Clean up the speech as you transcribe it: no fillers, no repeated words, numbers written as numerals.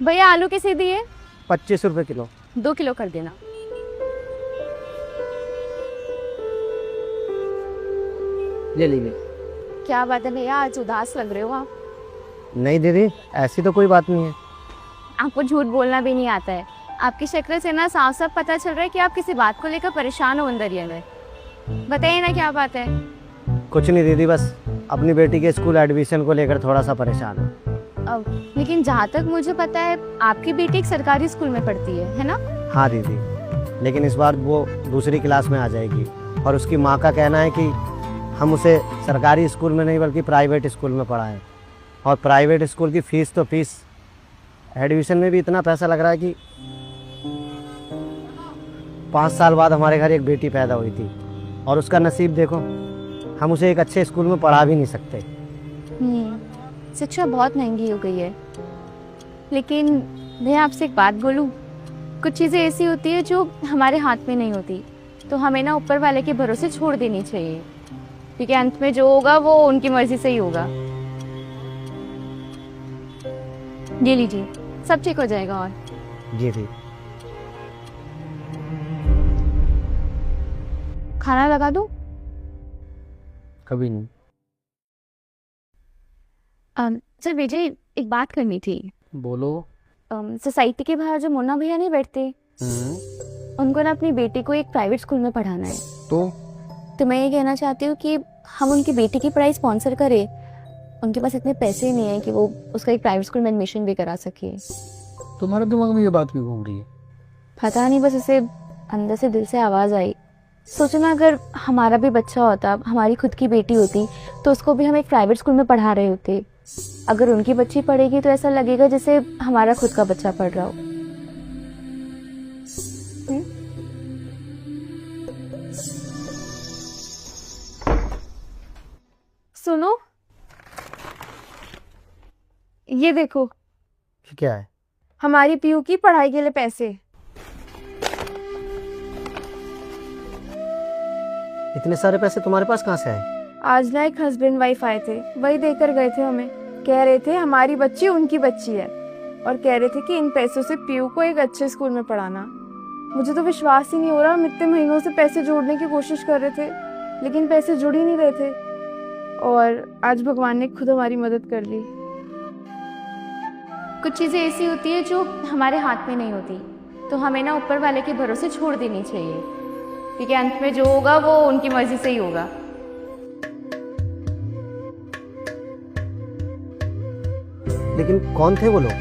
भैया आलू कैसे दिए? 25 रुपये किलो। 2 किलो कर देना। ले लीजिए। क्या बात है भैया, आज उदास लग रहे हो आप। नहीं दीदी, ऐसी तो कोई बात नहीं है। आपको झूठ बोलना भी नहीं आता है। आपकी शक्ल से ना साफ साफ पता चल रहा है कि आप किसी बात को लेकर परेशान हो अंदर ही अंदर। बताइए ना क्या बात है। कुछ नहीं दीदी, बस अपनी बेटी के स्कूल एडमिशन को लेकर थोड़ा सा परेशान हूँ। लेकिन जहाँ तक मुझे पता है आपकी बेटी एक सरकारी स्कूल में पढ़ती है ना? हाँ दीदी, लेकिन इस बार वो दूसरी क्लास में आ जाएगी और उसकी माँ का कहना है कि हम उसे सरकारी स्कूल में नहीं बल्कि प्राइवेट स्कूल में पढ़ाएं। और प्राइवेट स्कूल की फ़ीस तो फीस, एडमिशन में भी इतना पैसा लग रहा है कि 5 साल बाद हमारे घर एक बेटी पैदा हुई थी और उसका नसीब देखो, हम उसे एक अच्छे स्कूल में पढ़ा भी नहीं सकते। शिक्षा बहुत महंगी हो गई है। लेकिन मैं आपसे एक बात बोलूं, कुछ चीज़ें ऐसी होती है जो हमारे हाथ में नहीं होती, तो हमें ना ऊपर वाले के भरोसे छोड़ देनी चाहिए, क्योंकि अंत में जो होगा वो उनकी मर्जी से ही होगा। ये लीजिए, सब ठीक हो जाएगा। और जी जी। खाना लगा दूं? कभी नहीं। सर विजय, एक बात करनी थी। बोलो। सोसाइटी के बाहर जो मुन्ना भैया नहीं बैठते, उनको ना अपनी बेटी को एक प्राइवेट स्कूल में पढ़ाना है। तो मैं ये कहना चाहती हूँ कि हम उनकी बेटी की पढ़ाई स्पॉन्सर करें। उनके पास इतने पैसे नहीं है कि वो उसका एक प्राइवेट स्कूल में एडमिशन भी करा सके। तुम्हारे दिमाग में ये बात क्यों घूम रही है? पता नहीं, बस उसे अंदर से दिल से आवाज़ आई। सोचो ना, अगर हमारा भी बच्चा होता, हमारी खुद की बेटी होती, तो उसको भी हम एक प्राइवेट स्कूल में पढ़ा रहे होते। अगर उनकी बच्ची पढ़ेगी तो ऐसा लगेगा जैसे हमारा खुद का बच्चा पढ़ रहा हो। सुनो, ये देखो, क्या है? हमारी पीयू की पढ़ाई के लिए पैसे। इतने सारे पैसे तुम्हारे पास कहाँ से आए? आज ना एक हस्बैंड वाइफ आए थे, वही देकर गए थे हमें। कह रहे थे हमारी बच्ची उनकी बच्ची है, और कह रहे थे कि इन पैसों से पीयू को एक अच्छे स्कूल में पढ़ाना। मुझे तो विश्वास ही नहीं हो रहा, हम इतने महीनों से पैसे जोड़ने की कोशिश कर रहे थे, लेकिन पैसे जुड़ ही नहीं रहे थे, और आज भगवान ने खुद हमारी मदद कर ली। कुछ चीज़ें ऐसी होती है जो हमारे हाथ में नहीं होती, तो हमें ना ऊपर वाले के भरोसे छोड़ देनी चाहिए, क्योंकि अंत में जो होगा वो उनकी मर्जी से ही होगा। लेकिन कौन थे वो लोग?